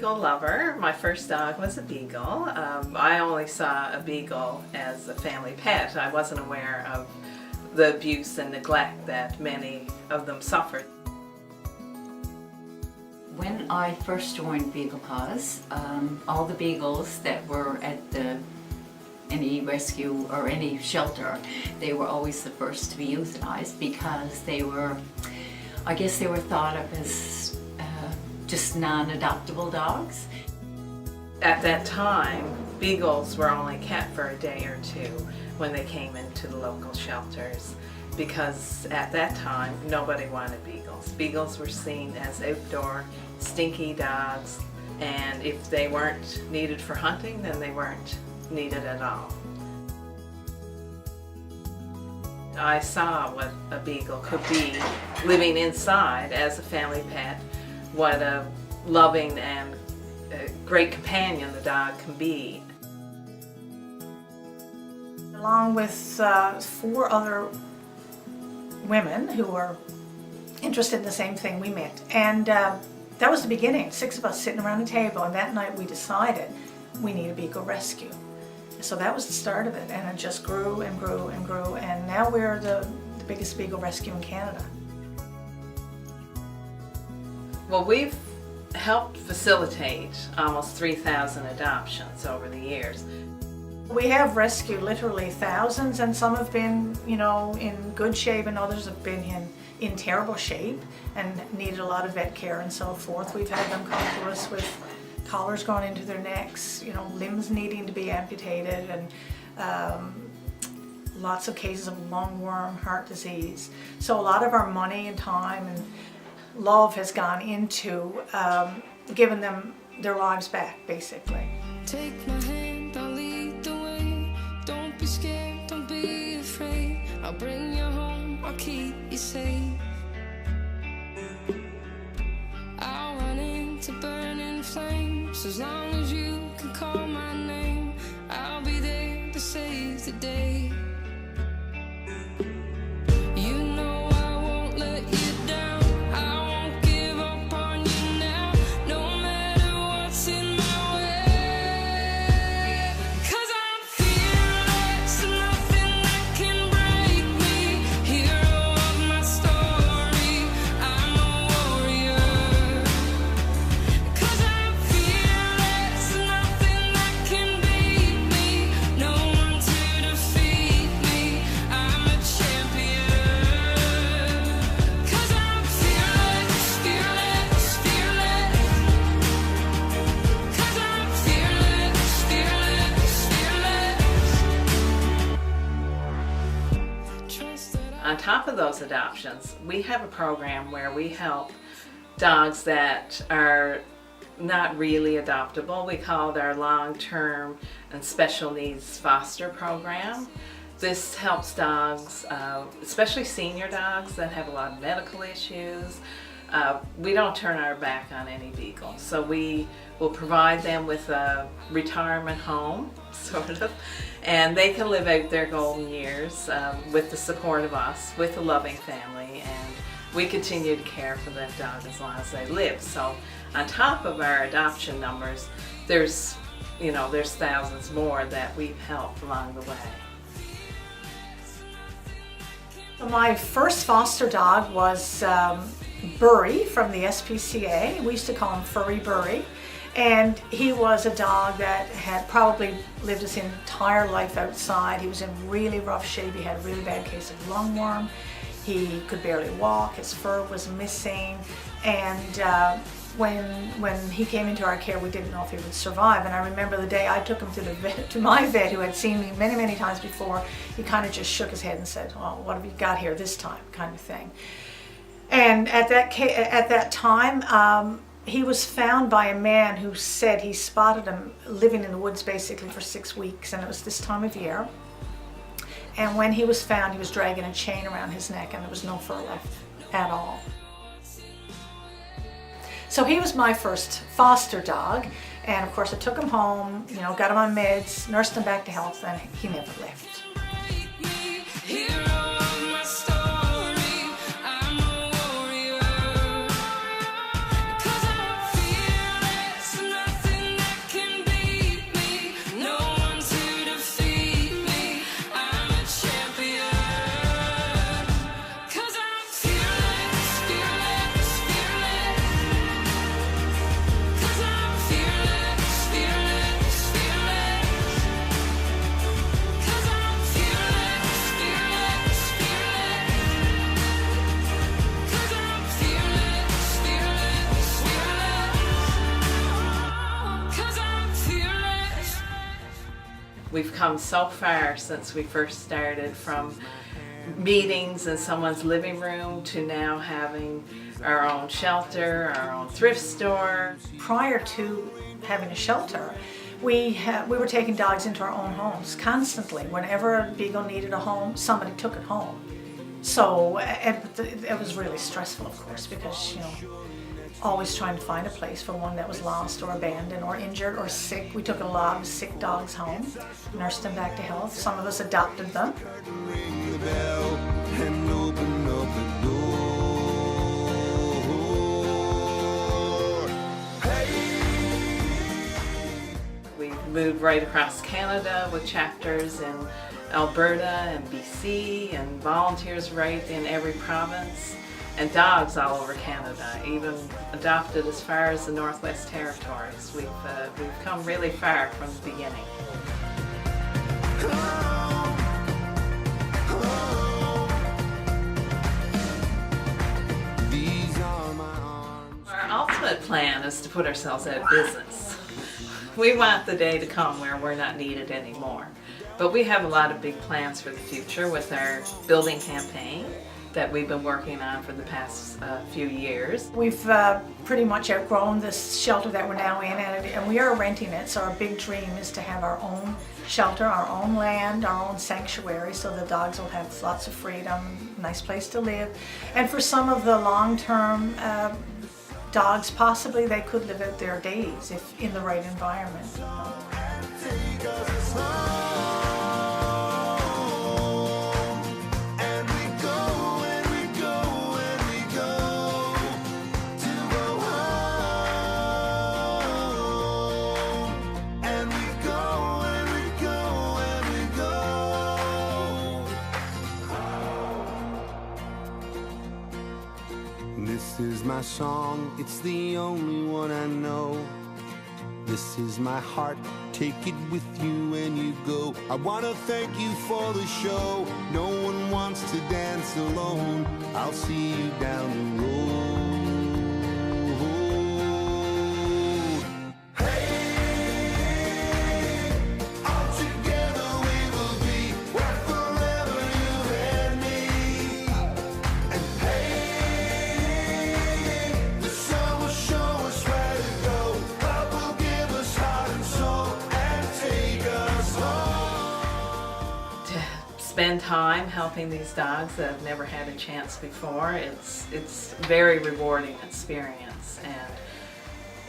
beagle lover. My first dog was a beagle. I only saw a beagle as a family pet. I wasn't aware of the abuse and neglect that many of them suffered. When I first joined BeaglePaws, all the beagles that were at any rescue or any shelter, they were always the first to be euthanized because they were, I guess they were thought of as just non-adoptable dogs. At that time, beagles were only kept for a day or two when they came into the local shelters, because at that time nobody wanted beagles. Beagles were seen as outdoor, stinky dogs, and if they weren't needed for hunting, then they weren't needed at all. I saw what a beagle could be living inside as a family pet, what a loving and great companion the dog can be. Along with 4 other women who were interested in the same thing, we met. And that was the beginning, 6 of us sitting around a table, and that night we decided we need a beagle rescue. So that was the start of it, and it just grew and grew and grew, and now we're the biggest beagle rescue in Canada. Well, we've helped facilitate almost 3,000 adoptions over the years. We have rescued literally thousands, and some have been, in good shape, and others have been in terrible shape and needed a lot of vet care and so forth. We've had them come to us with collars going into their necks, limbs needing to be amputated, and lots of cases of lungworm, heart disease. So a lot of our money and time and love has gone into giving them their lives back, basically. Take my hand, I'll lead the way. Don't be scared, don't be afraid. I'll bring you home, I'll keep you safe. I'll run into burning flames. As long as you can call my name, I'll be there to save the day. You know I won't let you down. I won't give up on you now, no matter what's in my way. 'Cause I'm fearless, nothing that can break me. Hero of my story, I'm a warrior. 'Cause I'm fearless, nothing that can beat me. No one to defeat me, I'm a champion. 'Cause I'm fearless, fearless, fearless. 'Cause I'm fearless, fearless, fearless. Trust that On top of those adoptions, we have a program where we help dogs that are not really adoptable. We call it our long-term and special needs foster program. This helps dogs, especially senior dogs that have a lot of medical issues. We don't turn our back on any beagle, so we will provide them with a retirement home, sort of, and they can live out their golden years with the support of us, with a loving family, and we continue to care for that dog as long as they live. So on top of our adoption numbers, there's thousands more that we've helped along the way. My first foster dog was Burry from the SPCA. We used to call him Furry Burry. And he was a dog that had probably lived his entire life outside. He was in really rough shape. He had a really bad case of lungworm. He could barely walk. His fur was missing. And when he came into our care, we didn't know if he would survive. And I remember the day I took him to my vet, who had seen me many, many times before. He kind of just shook his head and said, "Well, what have you got here this time?" kind of thing. And at that time, he was found by a man who said he spotted him living in the woods basically for 6 weeks, and it was this time of year. And when he was found, he was dragging a chain around his neck, and there was no fur left at all. So he was my first foster dog, and of course I took him home, got him on meds, nursed him back to health, and he never left. we've come so far since we first started, from meetings in someone's living room to now having our own shelter, our own thrift store. Prior to having a shelter, we were taking dogs into our own homes constantly. Whenever a beagle needed a home, somebody took it home. So it was really stressful, of course, because, you know, always trying to find a place for one that was lost or abandoned or injured or sick. We took a lot of sick dogs home, nursed them back to health. Some of us adopted them. Ring the bell and open up the door. We moved right across Canada with chapters in Alberta and BC, and volunteers right in every province, and dogs all over Canada, even adopted as far as the Northwest Territories. We've come really far from the beginning. These are my arms. Our ultimate plan is to put ourselves out of business. We want the day to come where we're not needed anymore. But we have a lot of big plans for the future with our building campaign that we've been working on for the past few years. We've pretty much outgrown this shelter that we're now in, and we are renting it. So our big dream is to have our own shelter, our own land, our own sanctuary, so the dogs will have lots of freedom, nice place to live. And for some of the long-term dogs, possibly they could live out their days if in the right environment. Take us home. And we go, and we go, and we go to go home. And we go, and we go, and we go. This is my song, it's the only one I know. This is my heart, take it with you when you go. I wanna thank you for the show. No one wants to dance alone. I'll see you down the road. Hey, all together we will be where forever you and me. And hey, the sun will show us where to go. Love will give us heart and soul and take us home. To spend time helping these dogs that have never had a chance before, it's a very rewarding experience, and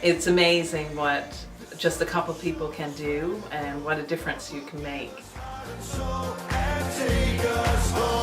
it's amazing what just a couple people can do and what a difference you can make. So and take us home.